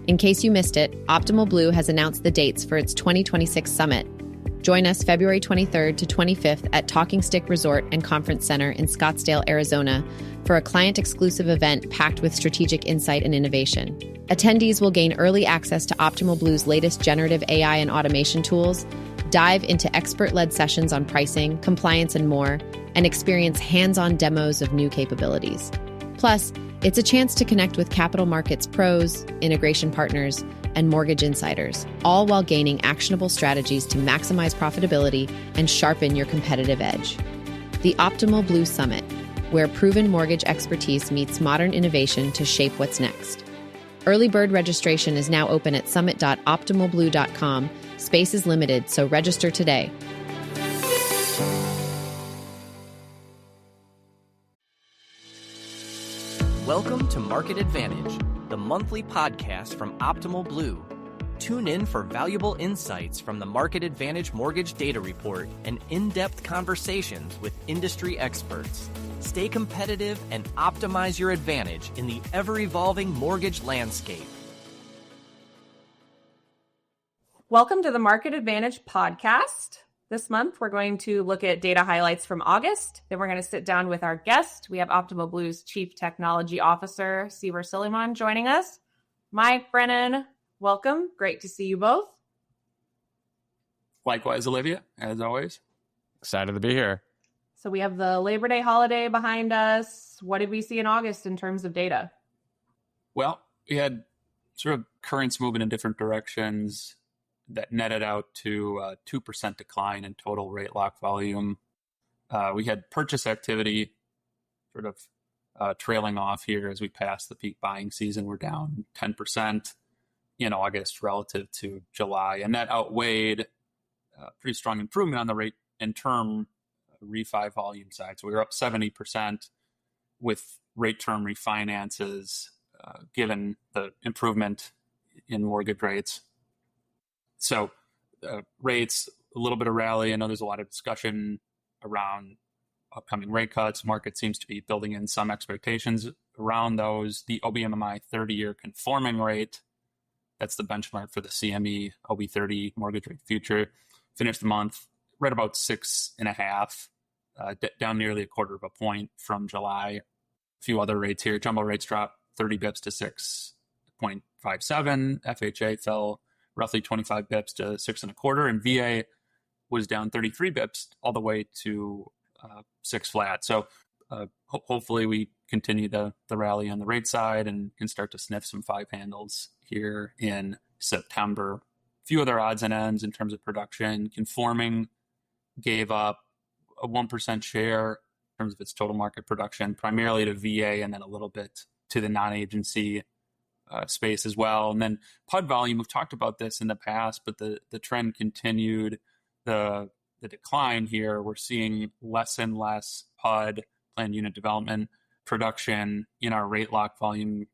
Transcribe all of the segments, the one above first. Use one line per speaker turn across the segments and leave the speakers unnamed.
In case you missed it, Optimal Blue has announced the dates for its 2026 summit. Join us February 23rd to 25th at Talking Stick Resort and Conference Center in Scottsdale, Arizona, for a client-exclusive event packed with strategic insight and innovation. Attendees will gain early access to Optimal Blue's latest generative AI and automation tools, dive into expert-led sessions on pricing, compliance, and more, and experience hands-on demos of new capabilities. Plus, it's a chance to connect with capital markets pros, integration partners, and mortgage insiders, all while gaining actionable strategies to maximize profitability and sharpen your competitive edge. The Optimal Blue Summit, where proven mortgage expertise meets modern innovation to shape what's next. Early bird registration is now open at summit.optimalblue.com. Space is limited, so register today.
Welcome to Market Advantage, the monthly podcast from Optimal Blue. Tune in for valuable insights from the Market Advantage Mortgage Data Report and in-depth conversations with industry experts. Stay competitive and optimize your advantage in the ever-evolving mortgage landscape.
Welcome to the Market Advantage podcast. This month, we're going to look at data highlights from August. Then we're going to sit down with our guest. We have Optimal Blue's Chief Technology Officer, Seever Sulaiman, joining us. Mike, Brennan, welcome. Great to see you both.
Likewise, Olivia, as always.
Excited to be here.
So we have the Labor Day holiday behind us. What did we see in August in terms of data?
Well, we had sort of currents moving in different directions that netted out to a 2% decline in total rate lock volume. We had purchase activity sort of trailing off here as we passed the peak buying season. We're down 10% in August relative to July, and that outweighed pretty strong improvement on the rate and term refi volume side. So we were up 70% with rate term refinances, given the improvement in mortgage rates. So rates, a little bit of rally. I know there's a lot of discussion around upcoming rate cuts. Market seems to be building in some expectations around those. The OBMMI 30-year conforming rate, that's the benchmark for the CME OB30 mortgage rate future, finished the month right about 6.5, down nearly a quarter of a point from July. A few other rates here. Jumbo rates dropped 30 bips to 6.57. FHA fell roughly 25 bips to 6.25, and VA was down 33 bips all the way to 6 flat. So hopefully we continue the rally on the rate side and can start to sniff some 5 handles here in September. A few other odds and ends in terms of production. Conforming gave up a 1% share in terms of its total market production, primarily to VA and then a little bit to the non-agency space as well. And then PUD volume, we've talked about this in the past, but the trend continued. The decline here, we're seeing less and less PUD, planned unit development, production in our rate lock volume.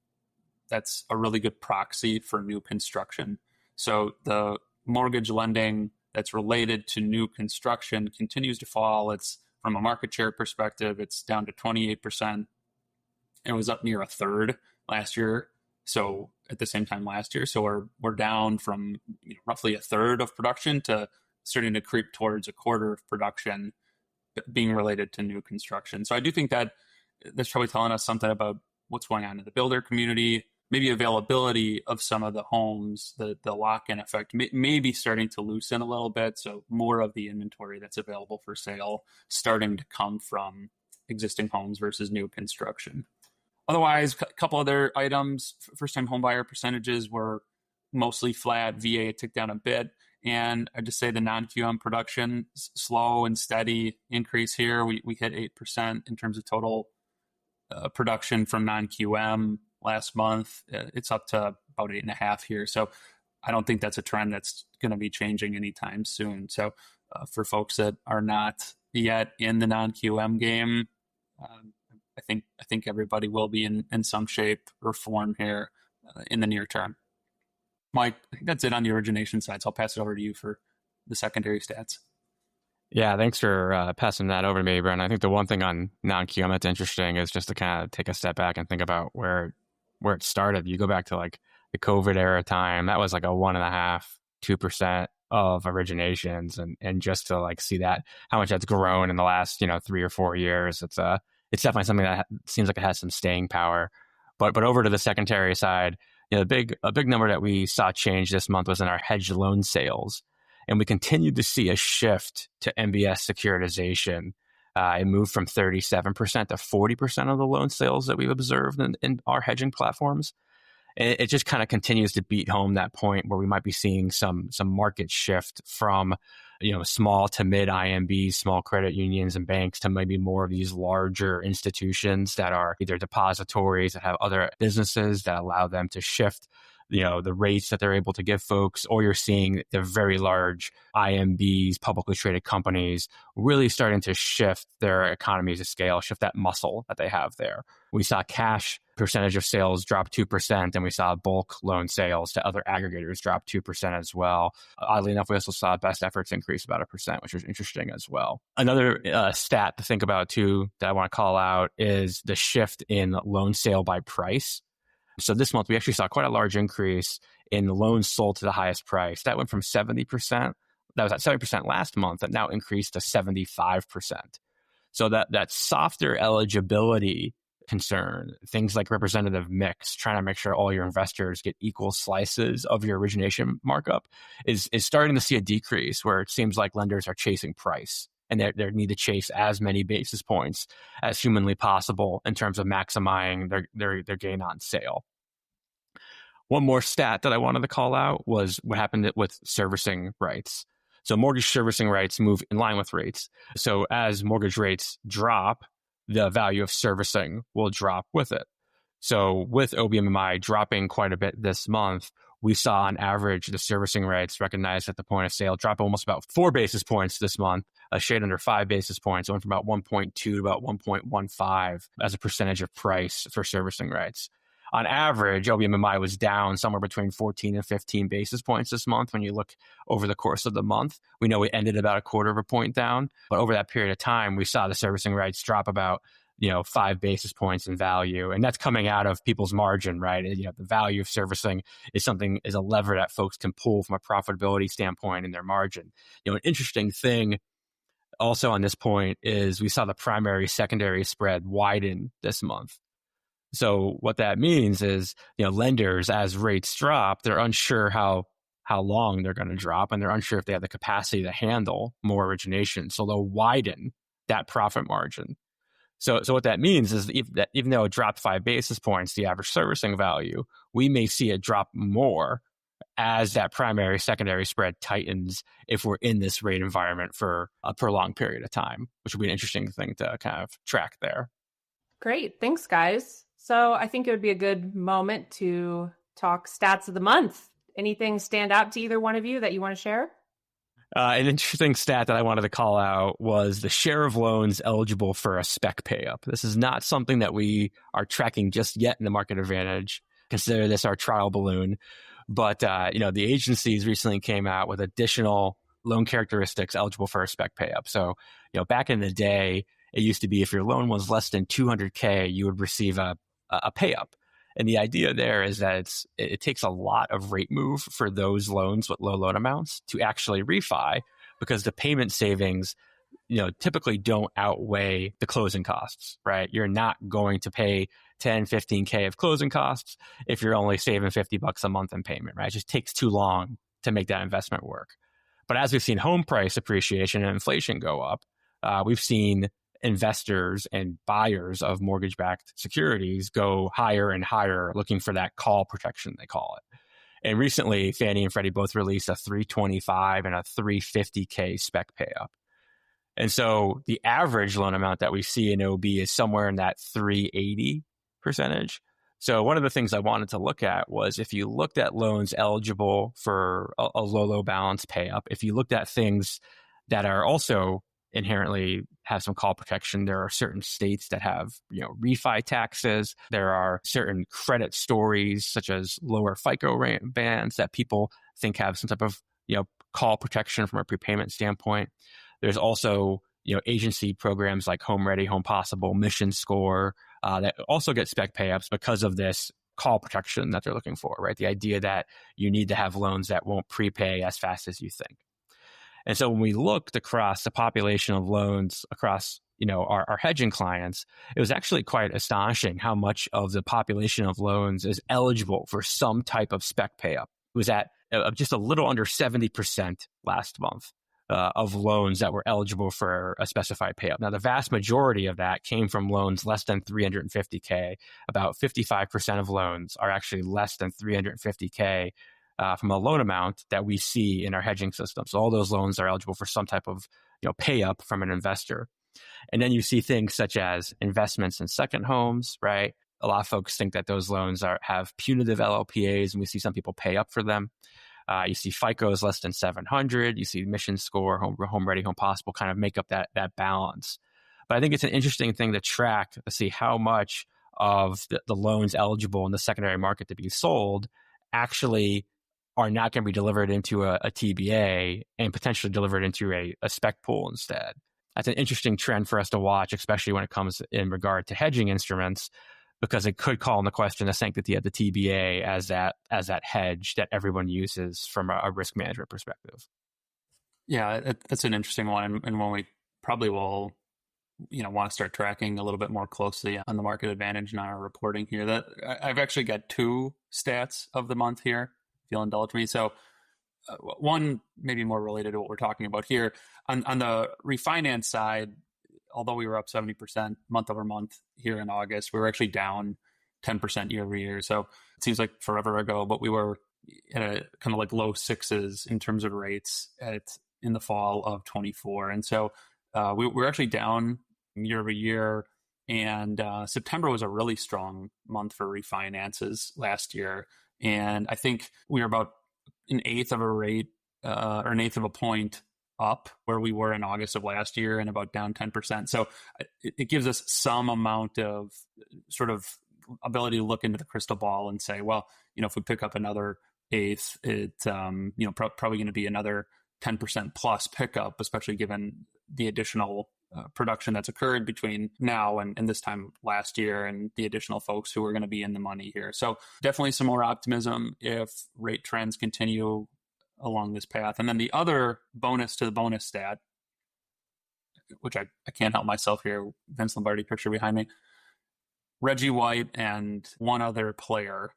That's a really good proxy for new construction. So the mortgage lending that's related to new construction continues to fall. It's, from a market share perspective, it's down to 28%. It was up near a third last year. So at the same time last year, so we're down from roughly a third of production to starting to creep towards a quarter of production being related to new construction. So I do think that that's probably telling us something about what's going on in the builder community, maybe availability of some of the homes, the lock-in effect may be starting to loosen a little bit. So more of the inventory that's available for sale starting to come from existing homes versus new construction. Otherwise, a couple other items. First-time homebuyer percentages were mostly flat. VA ticked down a bit. And I just say the non-QM production, slow and steady increase here. We hit 8% in terms of total production from non-QM last month. It's up to about 8.5 here. So I don't think that's a trend that's going to be changing anytime soon. So for folks that are not yet in the non-QM game, I think everybody will be in some shape or form here in the near term. Mike, I think that's it on the origination side, so I'll pass it over to you for the secondary stats.
Yeah, thanks for passing that over to me, Brennan. I think the one thing on non-QM that's interesting is just to kind of take a step back and think about where it started. You go back to like the COVID era time, that was like a 1.5%, 2% of originations. And just to like see that, how much that's grown in the last, 3 or 4 years, it's definitely something that seems like it has some staying power. But over to the secondary side, a big number that we saw change this month was in our hedged loan sales. And we continued to see a shift to MBS securitization. It moved from 37% to 40% of the loan sales that we've observed in our hedging platforms. And it just kind of continues to beat home that point where we might be seeing some market shift from, small to mid IMBs, small credit unions and banks, to maybe more of these larger institutions that are either depositories that have other businesses that allow them to shift the rates that they're able to give folks, or you're seeing the very large IMBs, publicly traded companies, really starting to shift their economies of scale, shift that muscle that they have there. We saw cash percentage of sales drop 2%, and we saw bulk loan sales to other aggregators drop 2% as well. Oddly enough, we also saw best efforts increase about 1%, which was interesting as well. Another stat to think about too that I want to call out is the shift in loan sale by price. So this month, we actually saw quite a large increase in loans sold to the highest price. That went from 70%, that was at 70% last month, that now increased to 75%. So that softer eligibility concern, things like representative mix, trying to make sure all your investors get equal slices of your origination markup, is starting to see a decrease where it seems like lenders are chasing price. And they need to chase as many basis points as humanly possible in terms of maximizing their gain on sale. One more stat that I wanted to call out was what happened with servicing rights. So mortgage servicing rights move in line with rates. So as mortgage rates drop, the value of servicing will drop with it. So with OBMMI dropping quite a bit this month, we saw on average the servicing rights recognized at the point of sale drop almost about 4 basis points this month, a shade under 5 basis points. It went from about 1.2 to about 1.15 as a percentage of price for servicing rights. On average, OBMMI was down somewhere between 14 and 15 basis points this month. When you look over the course of the month, we know we ended about 1/4 point down. But over that period of time, we saw the servicing rights drop about 5 basis points in value. And that's coming out of people's margin, right? The value of servicing is a lever that folks can pull from a profitability standpoint in their margin. An interesting thing also on this point is we saw the primary secondary spread widen this month. So what that means is, lenders, as rates drop, they're unsure how long they're going to drop, and they're unsure if they have the capacity to handle more origination. So they'll widen that profit margin. So what that means is that even though it dropped 5 basis points, the average servicing value, we may see it drop more as that primary secondary spread tightens if we're in this rate environment for a prolonged period of time, which would be an interesting thing to kind of track there.
Great. Thanks, guys. So I think it would be a good moment to talk stats of the month. Anything stand out to either one of you that you want to share?
An interesting stat that I wanted to call out was the share of loans eligible for a spec pay-up. This is not something that we are tracking just yet in the Market Advantage. Consider this our trial balloon. But, the agencies recently came out with additional loan characteristics eligible for a spec pay-up. So, back in the day, it used to be if your loan was less than $200K, you would receive a pay-up. And the idea there is that it takes a lot of rate move for those loans with low loan amounts to actually refi, because the payment savings, typically don't outweigh the closing costs, right? You're not going to pay 10, 15K of closing costs if you're only saving $50 a month in payment, right? It just takes too long to make that investment work. But as we've seen home price appreciation and inflation go up, we've seen investors and buyers of mortgage-backed securities go higher and higher, looking for that call protection, they call it. And recently, Fannie and Freddie both released a $325 and a $350K spec pay-up. And so the average loan amount that we see in OB is somewhere in that $380 percentage. So one of the things I wanted to look at was if you looked at loans eligible for a low balance pay-up, if you looked at things that are also inherently have some call protection. There are certain states that have, refi taxes. There are certain credit stories, such as lower FICO bands, that people think have some type of, call protection from a prepayment standpoint. There's also, agency programs like Home Ready, Home Possible, Mission Score that also get spec pay-ups because of this call protection that they're looking for, right? The idea that you need to have loans that won't prepay as fast as you think. And so when we looked across the population of loans across, our hedging clients, it was actually quite astonishing how much of the population of loans is eligible for some type of spec pay up. It was at just a little under 70% last month of loans that were eligible for a specified pay up. Now, the vast majority of that came from loans less than 350K. About 55% of loans are actually less than 350K from a loan amount that we see in our hedging system. So all those loans are eligible for some type of pay up from an investor. And then you see things such as investments in second homes, right? A lot of folks think that those loans have punitive LLPAs, and we see some people pay up for them. You see FICOs less than 700. You see Mission Score, Home Ready, Home Possible kind of make up that balance. But I think it's an interesting thing to track to see how much of the loans eligible in the secondary market to be sold actually are not going to be delivered into a TBA and potentially delivered into a spec pool instead. That's an interesting trend for us to watch, especially when it comes in regard to hedging instruments, because it could call into question the sanctity of the TBA as that hedge that everyone uses from a risk management perspective.
Yeah, that's an interesting one, and one we probably will, want to start tracking a little bit more closely on the Market Advantage and our reporting here. That I've actually got two stats of the month here, if you'll indulge me. So one maybe more related to what we're talking about here. On the refinance side, although we were up 70% month over month here in August, we were actually down 10% year over year. So it seems like forever ago, but we were at a kind of like low sixes in terms of rates in the fall of 24. And so we're actually down year over year. And September was a really strong month for refinances last year. And I think we were about an eighth of a rate or an eighth of a point up where we were in August of last year, and about down 10%. So it gives us some amount of sort of ability to look into the crystal ball and say, well, if we pick up another eighth, it's probably going to be another 10% plus pickup, especially given the additional production that's occurred between now and this time last year, and the additional folks who are going to be in the money here. So definitely some more optimism if rate trends continue along this path. And then the other bonus to the bonus stat, which I can't help myself here, Vince Lombardi picture behind me, Reggie White and one other player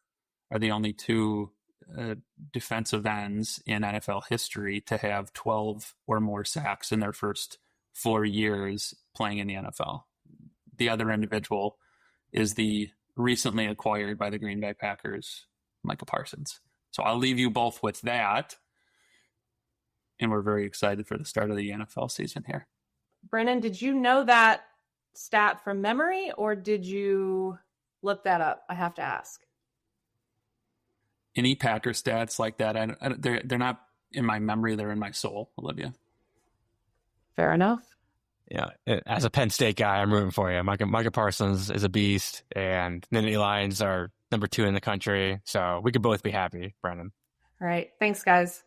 are the only two defensive ends in NFL history to have 12 or more sacks in their first 4 years playing in the NFL. The other individual is the recently acquired by the Green Bay Packers, Micah Parsons. So I'll leave you both with that. And we're very excited for the start of the NFL season here.
Brennan, did you know that stat from memory, or did you look that up? I have to ask.
Any Packer stats like that, they're not in my memory, they're in my soul, Olivia.
Fair enough.
Yeah, as a Penn State guy, I'm rooting for you. Micah Parsons is a beast, and Nittany Lions are number 2 in the country. So we could both be happy, Brennan.
All right. Thanks, guys.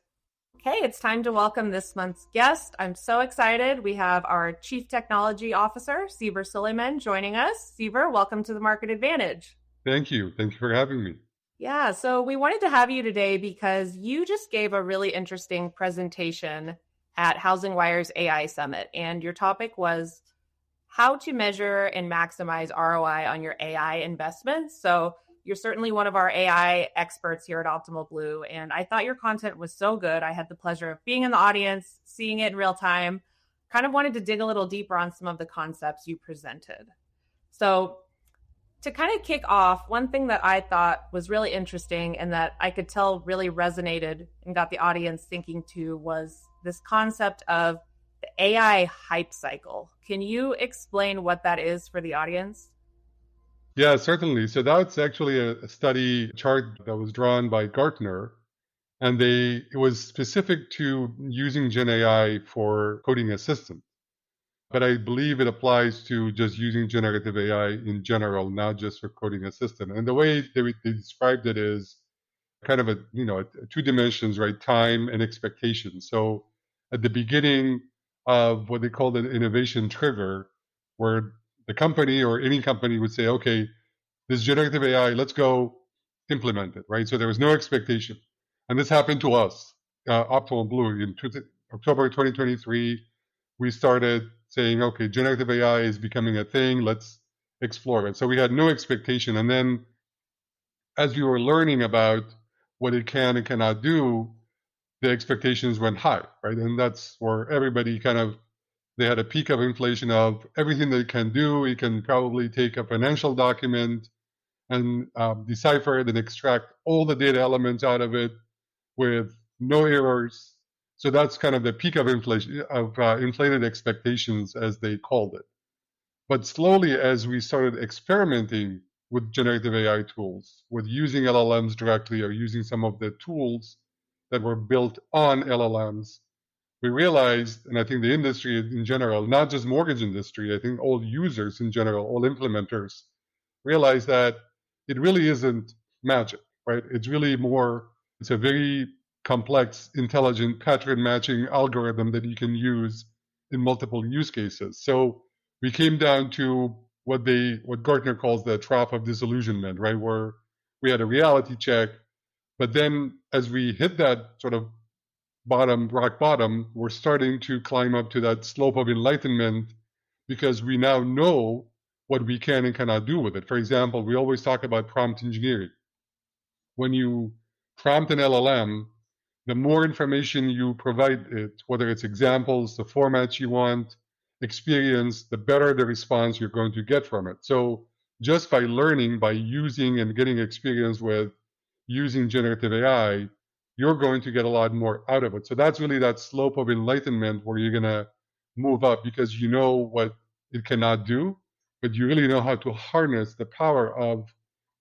Okay, it's time to welcome this month's guest. I'm so excited. We have our Chief Technology Officer, Seever Sulaiman, joining us. Seever, welcome to the Market Advantage.
Thank you. Thank you for having me.
Yeah, so we wanted to have you today because you just gave a really interesting presentation at Housing Wire's AI Summit, and your topic was how to measure and maximize ROI on your AI investments. So you're certainly one of our AI experts here at Optimal Blue, and I thought your content was so good. I had the pleasure of being in the audience, seeing it in real time, kind of wanted to dig a little deeper on some of the concepts you presented. So to kind of kick off, one thing that I thought was really interesting and that I could tell really resonated and got the audience thinking too was this concept of the AI hype cycle. Can you explain what that is for the audience?
Yeah, certainly. So that's actually a study chart that was drawn by Gartner, and it was specific to using Gen AI for coding assistant. But I believe it applies to just using generative AI in general, not just for coding assistant. And the way they described it is kind of a 2 dimensions, right? Time and expectation. So at the beginning of what they call an innovation trigger, where the company or any company would say, okay, this generative AI, let's go implemented, right? So there was no expectation. And this happened to us, Optimal Blue, in October 2023. We started saying, okay, generative AI is becoming a thing. Let's explore it. So we had no expectation. And then as we were learning about what it can and cannot do, the expectations went high, right? And that's where everybody they had a peak of inflation of everything that it can do. It can probably take a financial document and decipher it and extract all the data elements out of it with no errors. So that's kind of the peak of inflation, of inflated expectations, as they called it. But slowly, as we started experimenting with generative AI tools, with using LLMs directly or using some of the tools that were built on LLMs, we realized, and I think the industry in general, not just mortgage industry, I think all users in general, all implementers, realized that it really isn't magic, right? It's really more, it's a very complex, intelligent pattern matching algorithm that you can use in multiple use cases. So we came down to what Gartner calls the trap of disillusionment, right? Where we had a reality check, but then as we hit that sort of rock bottom, we're starting to climb up to that slope of enlightenment because we now know what we can and cannot do with it. For example, we always talk about prompt engineering. When you prompt an LLM, the more information you provide it, whether it's examples, the formats you want, experience, the better the response you're going to get from it. So just by learning, by using and getting experience with using generative AI, you're going to get a lot more out of it. So that's really that slope of enlightenment where you're going to move up because you know what it cannot do, but you really know how to harness the power of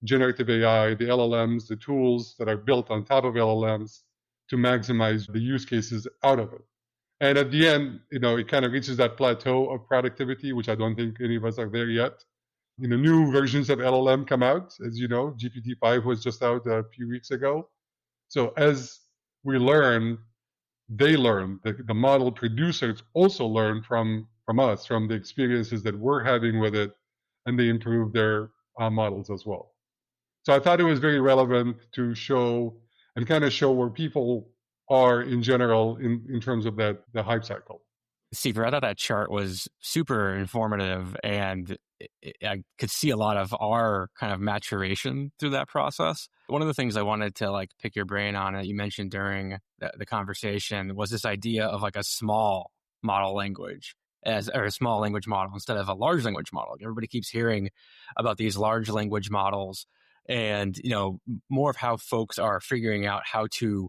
generative AI, the LLMs, the tools that are built on top of LLMs to maximize the use cases out of it. And at the end, it kind of reaches that plateau of productivity, which I don't think any of us are there yet. New versions of LLM come out, as you know, GPT-5 was just out a few weeks ago. So as we learn, they learn. The model producers also learn from us, from the experiences that we're having with it, and they improve their models as well. So I thought it was very relevant to show and kind of show where people are in general in terms of the hype cycle.
Seever, I thought that chart was super informative, and I could see a lot of our kind of maturation through that process. One of the things I wanted to pick your brain on that you mentioned during the conversation was this idea of a small model language or a small language model instead of a large language model. Everybody keeps hearing about these large language models and, more of how folks are figuring out how to,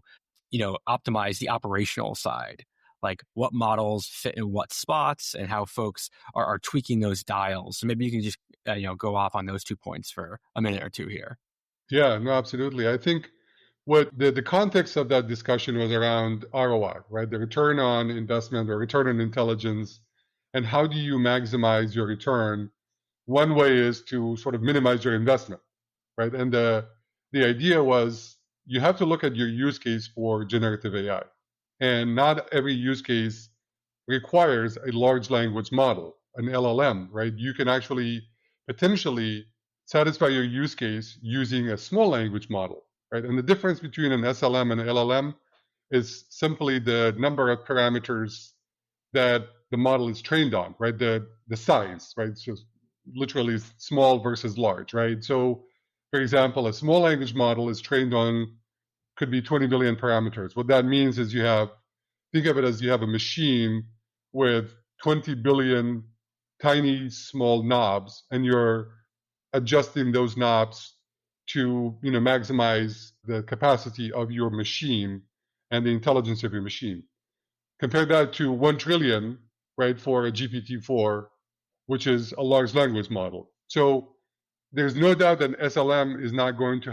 optimize the operational side. Like what models fit in what spots and how folks are tweaking those dials. So maybe you can just, go off on those 2 points for a minute or two here.
Yeah, no, absolutely. I think what the context of that discussion was around ROI, right? The return on investment or return on intelligence. And how do you maximize your return? One way is to sort of minimize your investment, right? And the idea was you have to look at your use case for generative AI. And not every use case requires a large language model, an LLM, right? You can actually potentially satisfy your use case using a small language model, right? And the difference between an SLM and an LLM is simply the number of parameters that the model is trained on, right? The size, right? So literally small versus large, right? So, for example, a small language model is trained on could be 20 billion parameters. What that means is think of it as you have a machine with 20 billion tiny small knobs, and you're adjusting those knobs to maximize the capacity of your machine and the intelligence of your machine. Compare that to 1 trillion, right, for a GPT-4, which is a large language model. So there's no doubt that SLM is not going to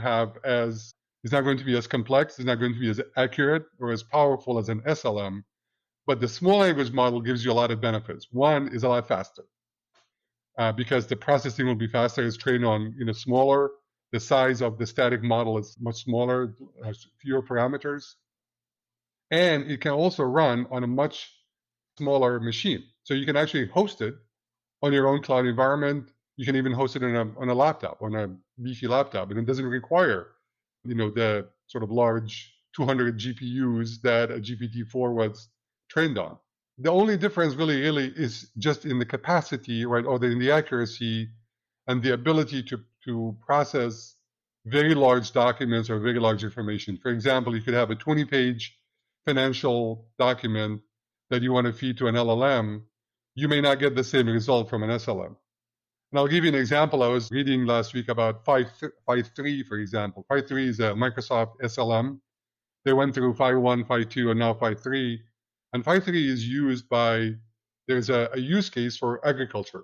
be as complex, it's not going to be as accurate or as powerful as an SLM, but the small language model gives you a lot of benefits. One is a lot faster because the processing will be faster. It's trained on smaller. The size of the static model is much smaller, has fewer parameters, and it can also run on a much smaller machine. So you can actually host it on your own cloud environment. You can even host it on a laptop, on a beefy laptop, and it doesn't require the sort of large 200 GPUs that a GPT-4 was trained on. The only difference really is just in the capacity, right, or in the accuracy and the ability to process very large documents or very large information. For example, you could have a 20-page financial document that you want to feed to an LLM. You may not get the same result from an SLM. And I'll give you an example. I was reading last week about 5.3, for example. 5.3 is a Microsoft SLM. They went through 5.1, 5.2, and now 5.3. And 5.3 is used there's a use case for agriculture.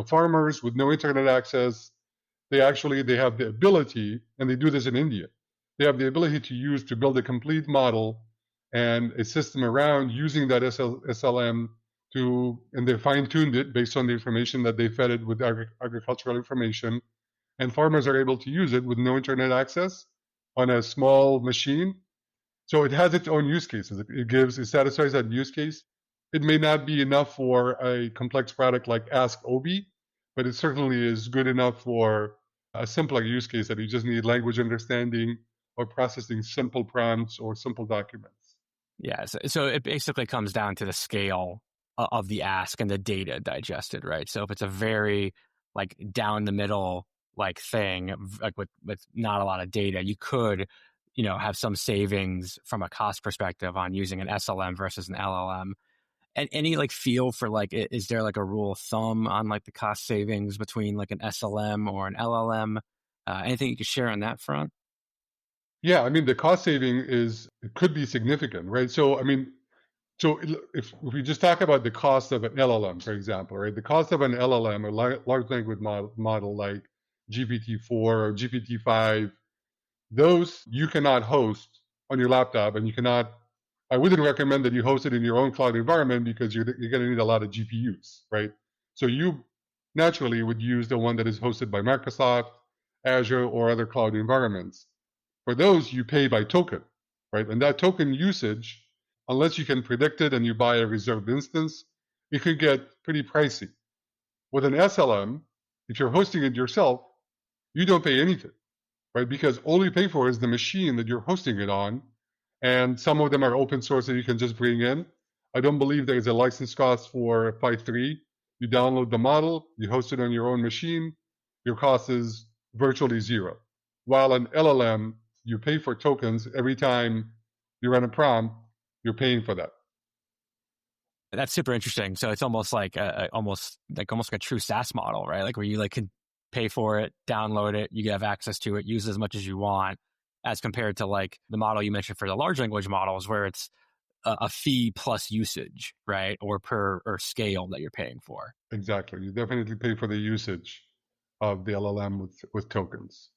Farmers with no internet access, they have the ability, and they do this in India, they have the ability to build a complete model and a system around using that SLM and they fine-tuned it based on the information that they fed it with agricultural information. And farmers are able to use it with no internet access on a small machine. So it has its own use cases. It satisfies that use case. It may not be enough for a complex product like Ask Obi, but it certainly is good enough for a simpler use case that you just need language understanding or processing simple prompts or simple documents.
Yeah, so it basically comes down to the scale of the ask and the data digested, right? So if it's a very down the middle thing, with not a lot of data, you could have some savings from a cost perspective on using an SLM versus an LLM. And any feel for is there a rule of thumb on the cost savings between an SLM or an LLM? Anything you could share on that front?
Yeah, I mean, the cost saving it could be significant, right? So if we just talk about the cost of an LLM, for example, right? The cost of an LLM, a large language model like GPT-4 or GPT-5, those you cannot host on your laptop, and I wouldn't recommend that you host it in your own cloud environment because you're going to need a lot of GPUs, right? So you naturally would use the one that is hosted by Microsoft, Azure, or other cloud environments. For those, you pay by token, right? And that token usage, unless you can predict it and you buy a reserved instance, it could get pretty pricey. With an SLM, if you're hosting it yourself, you don't pay anything, right? Because all you pay for is the machine that you're hosting it on. And some of them are open source that you can just bring in. I don't believe there is a license cost for 5.3. You download the model, you host it on your own machine, your cost is virtually zero. While an LLM, you pay for tokens every time you run a prompt, you're paying for that.
That's super interesting. So it's almost like a true SaaS model, right? Where you can pay for it, download it, you have access to it, use as much as you want, as compared to the model you mentioned for the large language models, where it's a fee plus usage, right? Or scale that you're paying for.
Exactly. You definitely pay for the usage of the LLM with tokens.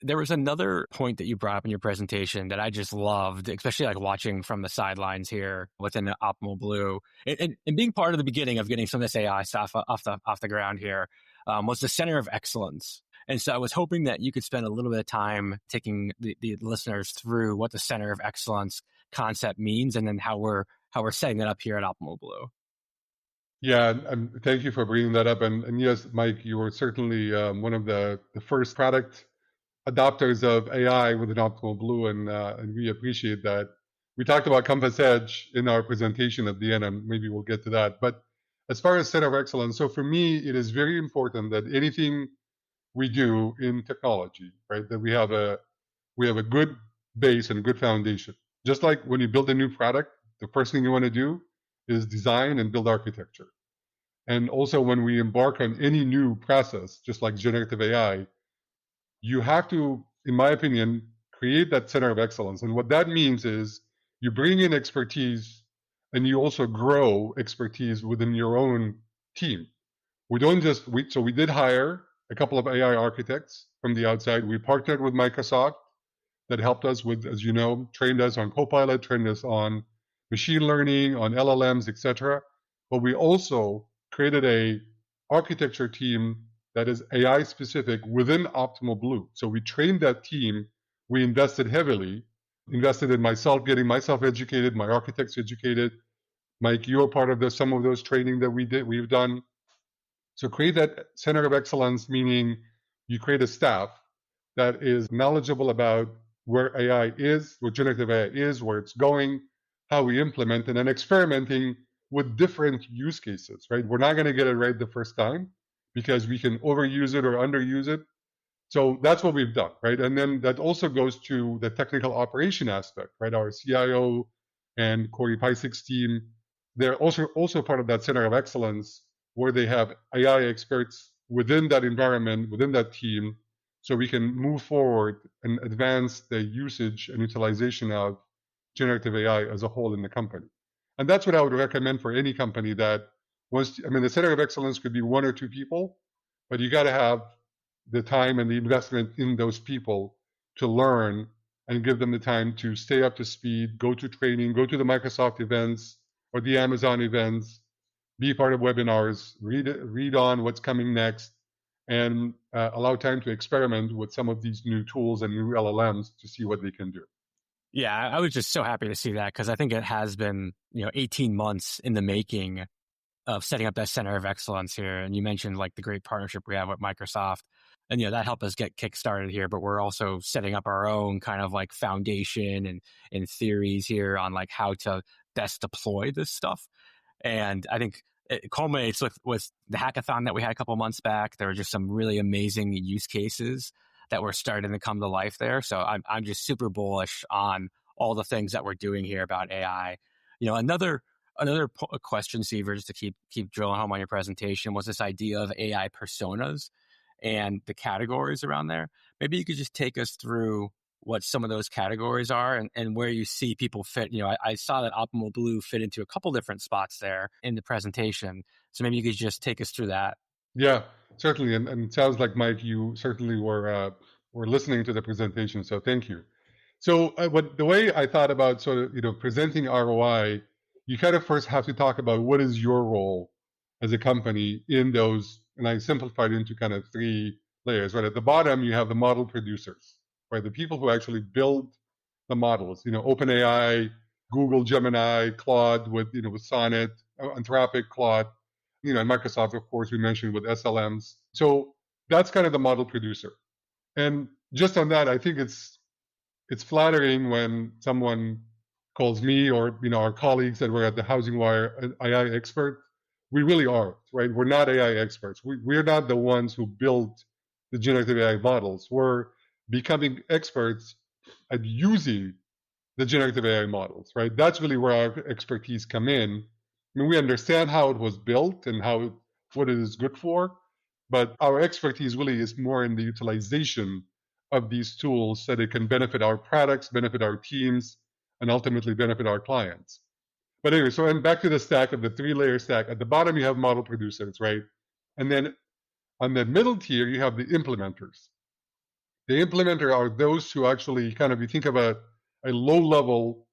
There was another point that you brought up in your presentation that I just loved, especially watching from the sidelines here within Optimal Blue, and being part of the beginning of getting some of this AI stuff off the ground here, was the center of excellence. And so I was hoping that you could spend a little bit of time taking the listeners through what the center of excellence concept means, and then how we're setting it up here at Optimal Blue.
Yeah, and thank you for bringing that up. And yes, Mike, you were certainly one of the first product adopters of AI within Optimal Blue, and we appreciate that. We talked about Compass Edge in our presentation at the end, and maybe we'll get to that. But as far as center of excellence, so for me, it is very important that anything we do in technology, right, that we have a good base and a good foundation. Just like when you build a new product, the first thing you want to do is design and build architecture. And also when we embark on any new process, just like generative AI, you have to, in my opinion, create that center of excellence. And what that means is you bring in expertise and you also grow expertise within your own team. We don't just, so we did hire a couple of AI architects from the outside. We partnered with Microsoft that helped us with, as you know, trained us on Copilot, trained us on machine learning, on LLMs, etc. But we also created a architecture team that is AI specific within Optimal Blue. So we trained that team. We invested heavily, invested in myself, getting myself educated, my architects educated. Mike, you're part of some of those training that we've done. So create that center of excellence, meaning you create a staff that is knowledgeable about where AI is, what generative AI is, where it's going, how we implement, and then experimenting with different use cases, right? We're not going to get it right the first time because we can overuse it or underuse it. So that's what we've done, right? And then that also goes to the technical operation aspect, right? Our CIO and Corey Pysik's team, they're also part of that center of excellence where they have AI experts within that environment, within that team, so we can move forward and advance the usage and utilization of generative AI as a whole in the company. And that's what I would recommend for any company that wants to, I mean, the center of excellence could be 1 or 2 people, but you got to have the time and the investment in those people to learn and give them the time to stay up to speed, go to training, go to the Microsoft events or the Amazon events, be part of webinars, read on what's coming next, and allow time to experiment with some of these new tools and new LLMs to see what they can do.
Yeah, I was just so happy to see that because I think it has been, 18 months in the making of setting up that center of excellence here. And you mentioned like the great partnership we have with Microsoft. And, that helped us get kickstarted here, but we're also setting up our own kind of like foundation and theories here on like how to best deploy this stuff. And I think it culminates with the hackathon that we had a couple months back. There were just some really amazing use cases that were starting to come to life there. So I'm just super bullish on all the things that we're doing here about AI. Another question, Seever, just to keep drilling home on your presentation, was this idea of AI personas and the categories around there. Maybe you could just take us through what some of those categories are and where you see people fit. I saw that Optimal Blue fit into a couple different spots there in the presentation. So maybe you could just take us through that.
Yeah, certainly. And it sounds like, Mike, you certainly were listening to the presentation. So thank you. So the way I thought about sort of, presenting ROI, you kind of first have to talk about what is your role as a company in those, and I simplified into kind of 3 layers, right? At the bottom, you have the model producers, right? The people who actually build the models, OpenAI, Google Gemini, Claude with Sonnet, Anthropic, Claude, and Microsoft, of course, we mentioned with SLMs. So that's kind of the model producer. And just on that, I think it's flattering when someone calls me or our colleagues that were at the Housing Wire an AI expert. We really are, right? We're not AI experts. We're not the ones who built the generative AI models. We're becoming experts at using the generative AI models, right? That's really where our expertise come in. I mean, we understand how it was built and what it is good for, but our expertise really is more in the utilization of these tools so they can benefit our products, benefit our teams, and ultimately benefit our clients. But anyway, so and back to the stack of the 3-layer stack. At the bottom, you have model producers, right? And then on the middle tier, you have the implementers. The implementer are those who actually kind of, you think about a low-level,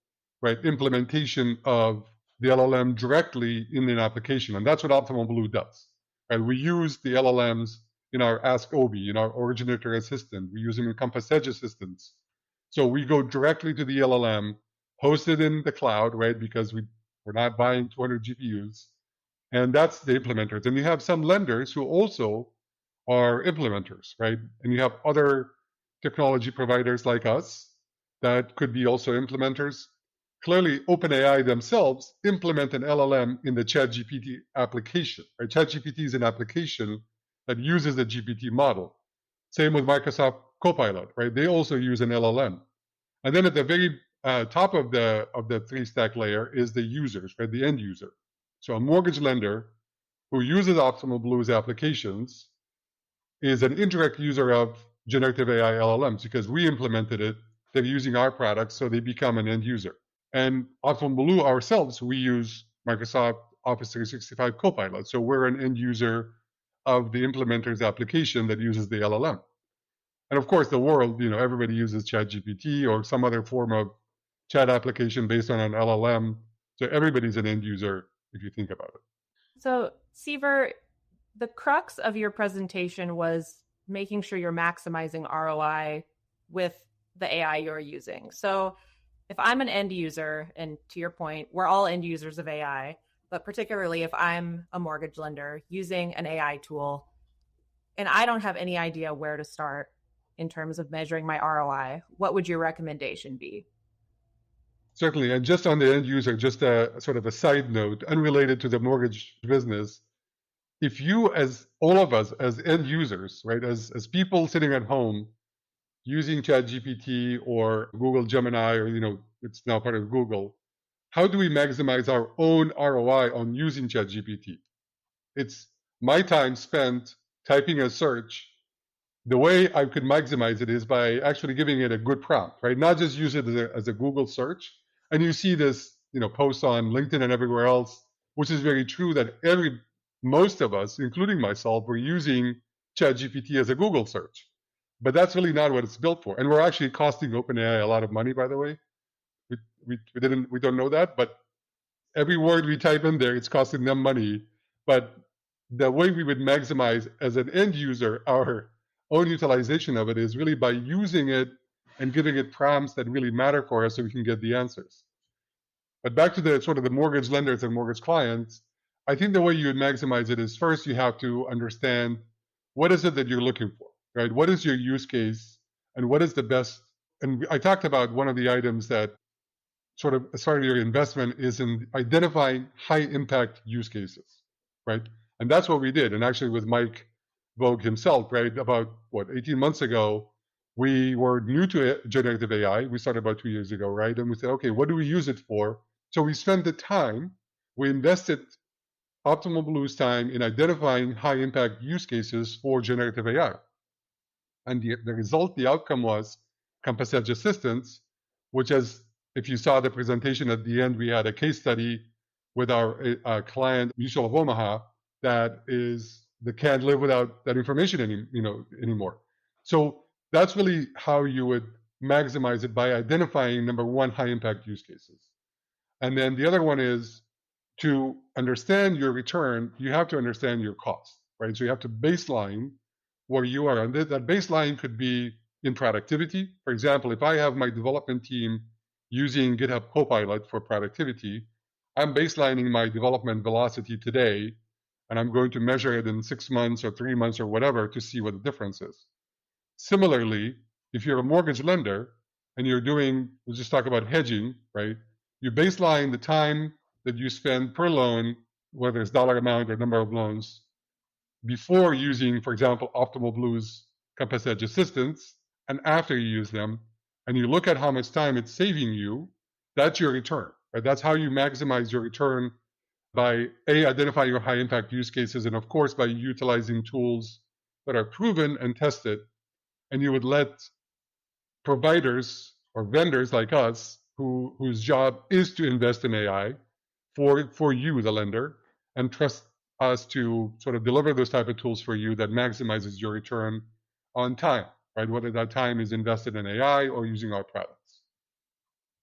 right, implementation of the LLM directly in an application. And that's what Optimal Blue does. Right? We use the LLMs in our Ask Obi, in our Originator Assistant. We use them in Compass Edge Assistants. So we go directly to the LLM, host it in the cloud, right? Because we're not buying 200 GPUs. And that's the implementers. And you have some lenders who also are implementers, right? And you have other technology providers like us that could be also implementers. Clearly, OpenAI themselves implement an LLM in the ChatGPT application. Right? ChatGPT is an application that uses the GPT model. Same with Microsoft Copilot, right? They also use an LLM. And then at the very top of the 3-stack layer is the users, right? The end user. So a mortgage lender who uses Optimal Blue's applications is an indirect user of generative AI LLMs because we implemented it. They're using our products, so they become an end user. And Optimal Blue ourselves, we use Microsoft Office 365 Copilot. So we're an end user of the implementer's application that uses the LLM. And of course, the world, everybody uses ChatGPT or some other form of chat application based on an LLM. So everybody's an end user if you think about it.
So, Seever, the crux of your presentation was making sure you're maximizing ROI with the AI you're using. So if I'm an end user, and to your point, we're all end users of AI, but particularly if I'm a mortgage lender using an AI tool and I don't have any idea where to start in terms of measuring my ROI, what would your recommendation be?
Certainly. And just on the end user, just a sort of a side note, unrelated to the mortgage business, if you, as all of us, as end users, right, as people sitting at home using ChatGPT or Google Gemini, or, it's now part of Google, how do we maximize our own ROI on using ChatGPT? It's my time spent typing a search. The way I could maximize it is by actually giving it a good prompt, right? Not just use it as a Google search. And you see this, posts on LinkedIn and everywhere else, which is very true that most of us, including myself, were using ChatGPT as a Google search. But that's really not what it's built for. And we're actually costing OpenAI a lot of money, by the way. We don't know that, but every word we type in there, it's costing them money. But the way we would maximize as an end user our own utilization of it is really by using it and giving it prompts that really matter for us so we can get the answers. But back to the sort of the mortgage lenders and mortgage clients, I think the way you would maximize it is first you have to understand what is it that you're looking for, right? What is your use case and what is the best? And I talked about one of the items that sort of as part of your investment is in identifying high impact use cases, right? And that's what we did. And actually with Mike Vough himself, right, about 18 months ago, we were new to generative AI. We started about 2 years ago, right? And we said, okay, what do we use it for? So we spent the time, we invested Optimal Blue's time in identifying high impact use cases for generative AI. And the result, the outcome was Compass Edge Assistance, which is, if you saw the presentation at the end, we had a case study with our client, Mutual of Omaha, that can't live without that information anymore. So that's really how you would maximize it, by identifying, number one, high impact use cases. And then the other one is to understand your return, you have to understand your cost, right? So you have to baseline where you are. And that baseline could be in productivity. For example, if I have my development team using GitHub Copilot for productivity, I'm baselining my development velocity today, and I'm going to measure it in 6 months or 3 months or whatever to see what the difference is. Similarly, if you're a mortgage lender and we'll just talk about hedging, right? You baseline the time that you spend per loan, whether it's dollar amount or number of loans, before using, for example, Optimal Blue's Compass Edge Assistance, and after you use them, and you look at how much time it's saving you, that's your return, right? That's how you maximize your return, by identifying your high impact use cases, and of course by utilizing tools that are proven and tested. And you would let providers or vendors like us, whose job is to invest in AI for you, the lender, and trust us to sort of deliver those type of tools for you that maximizes your return on time, right? Whether that time is invested in AI or using our products.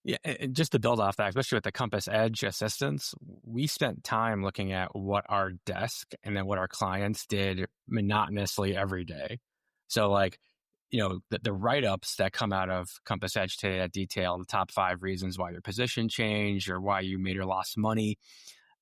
Yeah, and just to build off that, especially with the Compass Edge Assistance, we spent time looking at what our desk and then what our clients did monotonously every day. So the write-ups that come out of Compass Edge today that detail the top 5 reasons why your position changed or why you made or lost money,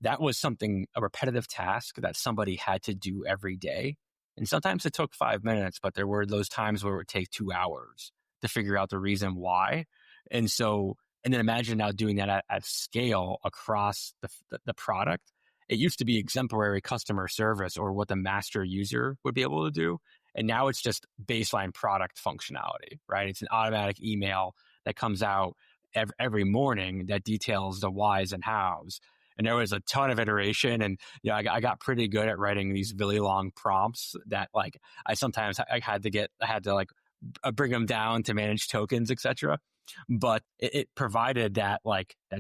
that was a repetitive task that somebody had to do every day. And sometimes it took 5 minutes, but there were those times where it would take 2 hours to figure out the reason why. And then imagine now doing that at scale across the product. It used to be exemplary customer service or what the master user would be able to do. And now it's just baseline product functionality, right? It's an automatic email that comes out every morning that details the whys and hows. And there was a ton of iteration, and I got pretty good at writing these really long prompts that I had to bring them down to manage tokens, etc. But it provided that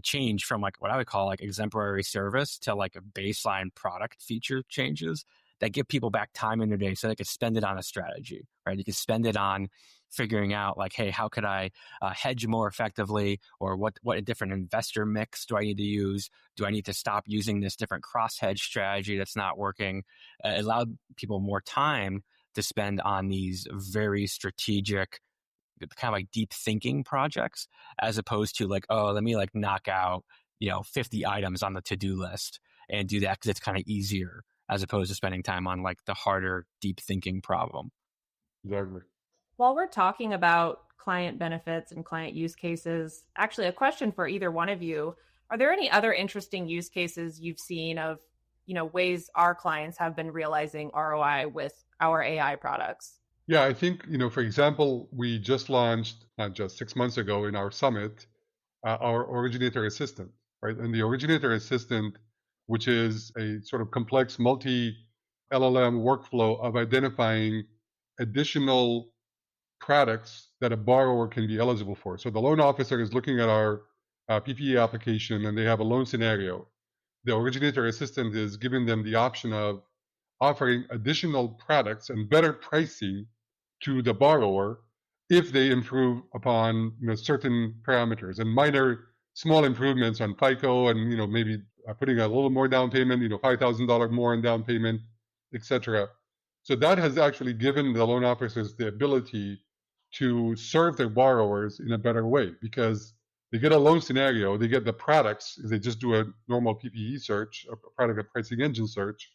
change from what I would call exemplary service to a baseline product feature changes that give people back time in their day so they could spend it on a strategy, right? You could spend it on figuring out hey, how could I hedge more effectively, or what a different investor mix do I need to use? Do I need to stop using this different cross hedge strategy that's not working? It allowed people more time to spend on these very strategic, kind of deep thinking projects, as opposed to let me knock out 50 items on the to-do list and do that because it's kind of easier, as opposed to spending time on the harder deep thinking problem.
Exactly.
While we're talking about client benefits and client use cases, actually a question for either one of you. Are there any other interesting use cases you've seen of, ways our clients have been realizing ROI with our AI products?
Yeah, I think, for example, we just launched, not just 6 months ago in our summit, our originator assistant, right? And the originator assistant, which is a sort of complex multi-LLM workflow of identifying additional products that a borrower can be eligible for. So the loan officer is looking at our PPA application and they have a loan scenario. The originator assistant is giving them the option of offering additional products and better pricing to the borrower if they improve upon certain parameters and minor small improvements on FICO and maybe putting a little more down payment, $5,000 more in down payment, etc. So that has actually given the loan officers the ability to serve their borrowers in a better way because they get a loan scenario, they get the products, they just do a normal PPE search, a product pricing engine search,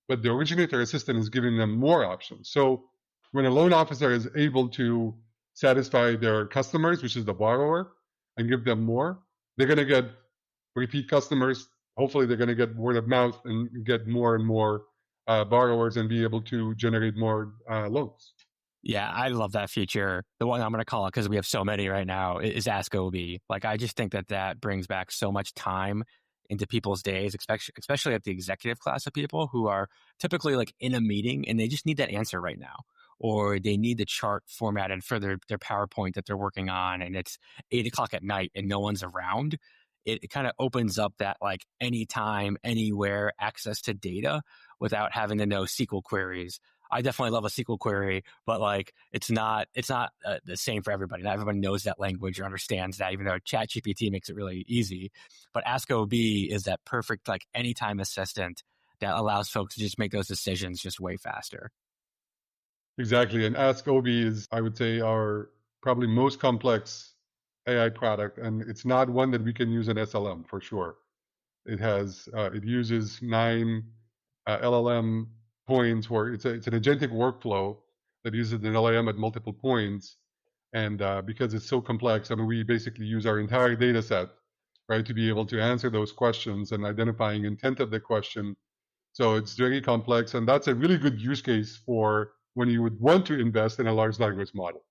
but the originator assistant is giving them more options. So when a loan officer is able to satisfy their customers, which is the borrower, and give them more, they're going to get repeat customers. Hopefully, they're going to get word of mouth and get more and more borrowers and be able to generate more loans.
Yeah, I love that feature. The one I'm going to call it because we have so many right now is Ask OB. Like, I just think that brings back so much time into people's days, especially at the executive class of people who are typically like in a meeting and they just need that answer right now. Or they need the chart formatted for their PowerPoint that they're working on and it's 8:00 at night and no one's around. It kind of opens up that like anytime, anywhere access to data without having to know SQL queries. I definitely love a SQL query, but like it's not the same for everybody. Not everybody knows that language or understands that, even though ChatGPT makes it really easy. But Ask OB is that perfect like anytime assistant that allows folks to just make those decisions just way faster.
Exactly. And Ask OB is, I would say, our probably most complex AI product. And it's not one that we can use in SLM for sure. It uses 9 LLM points where it's an agentic workflow that uses an LLM at multiple points. And because it's so complex, I mean, we basically use our entire data set, right, to be able to answer those questions and identifying intent of the question. So it's very complex. And that's a really good use case for when you would want to invest in a large language model.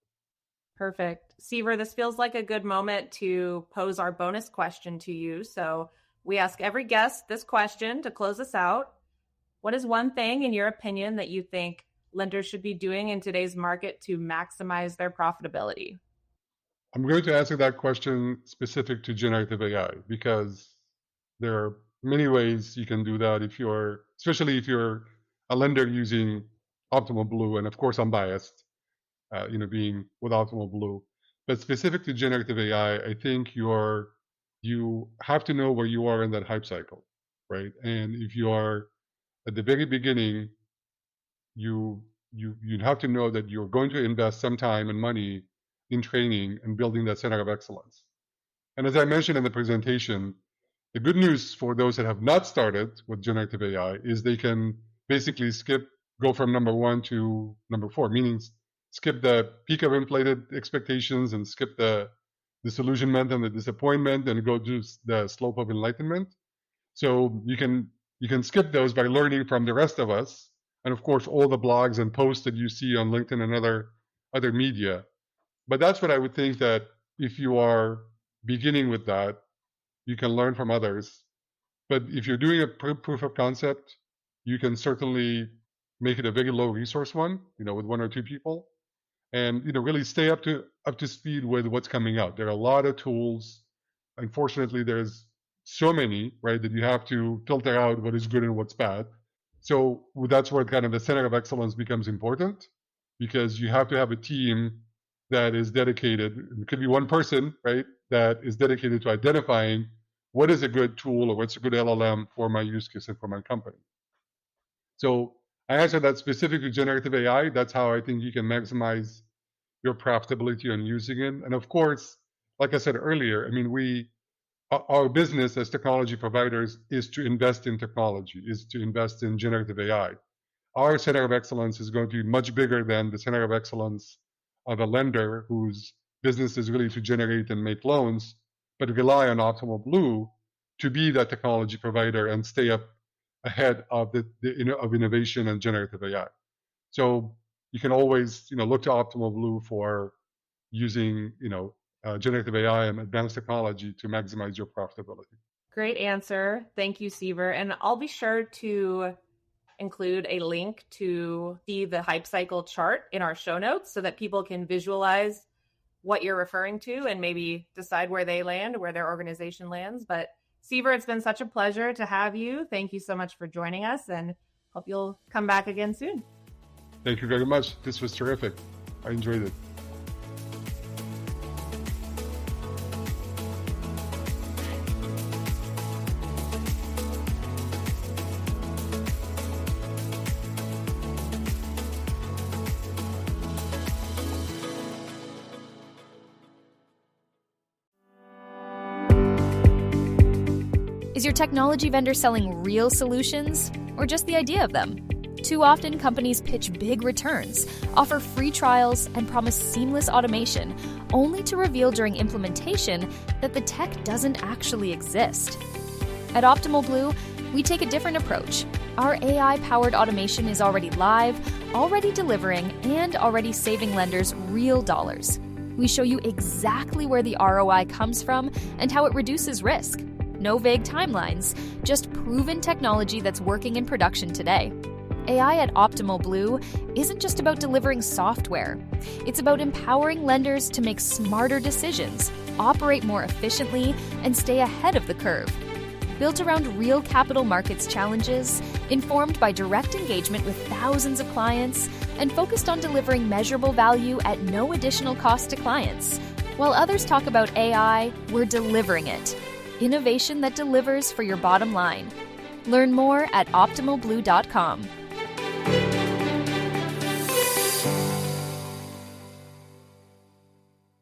Perfect. Seever, this feels like a good moment to pose our bonus question to you. So we ask every guest this question to close us out. What is one thing, in your opinion, that you think lenders should be doing in today's market to maximize their profitability?
I'm going to answer that question specific to generative AI because there are many ways you can do that especially if you're a lender using Optimal Blue, and of course I'm biased, being with Optimal Blue. But specific to generative AI, I think you have to know where you are in that hype cycle, right? And if you are at the very beginning, you'd have to know that you're going to invest some time and money in training and building that center of excellence. And as I mentioned in the presentation, the good news for those that have not started with generative AI is they can basically go from number 1 to number 4, meaning skip the peak of inflated expectations and skip the disillusionment and the disappointment and go to the slope of enlightenment. So you can skip those by learning from the rest of us, and of course all the blogs and posts that you see on LinkedIn and other media. But that's what I would think, that if you are beginning with that, you can learn from others. But if you're doing a proof of concept, you can certainly make it a very low resource one, with 1 or 2 people, and really stay up to speed with what's coming out. There are a lot of tools. Unfortunately, there's so many, right, that you have to filter out what is good and what's bad. So that's where kind of the center of excellence becomes important, because you have to have a team that is dedicated. It could be one person, right, that is dedicated to identifying what is a good tool or what's a good LLM for my use case and for my company. So I answered that specific to generative AI. That's how I think you can maximize your profitability on using it. And of course, like I said earlier, I mean, our business as technology providers is to invest in technology, is to invest in generative AI. Our center of excellence is going to be much bigger than the center of excellence of a lender whose business is really to generate and make loans, but rely on Optimal Blue to be that technology provider and stay up ahead of of innovation and generative AI. So you can always look to Optimal Blue for using generative AI and advanced technology to maximize your profitability.
Great answer. Thank you, Seever. And I'll be sure to include a link to see the hype cycle chart in our show notes so that people can visualize what you're referring to and maybe decide where they land, where their organization lands. But Seever, it's been such a pleasure to have you. Thank you so much for joining us, and hope you'll come back again soon.
Thank you very much. This was terrific. I enjoyed it.
Is your technology vendor selling real solutions or just the idea of them? Too often, companies pitch big returns, offer free trials, and promise seamless automation, only to reveal during implementation that the tech doesn't actually exist. At Optimal Blue, we take a different approach. Our AI-powered automation is already live, already delivering, and already saving lenders real dollars. We show you exactly where the ROI comes from and how it reduces risk. No vague timelines, just proven technology that's working in production today. AI at Optimal Blue isn't just about delivering software. It's about empowering lenders to make smarter decisions, operate more efficiently, and stay ahead of the curve. Built around real capital markets challenges, informed by direct engagement with thousands of clients, and focused on delivering measurable value at no additional cost to clients. While others talk about AI, we're delivering it. Innovation that delivers for your bottom line. Learn more at optimalblue.com.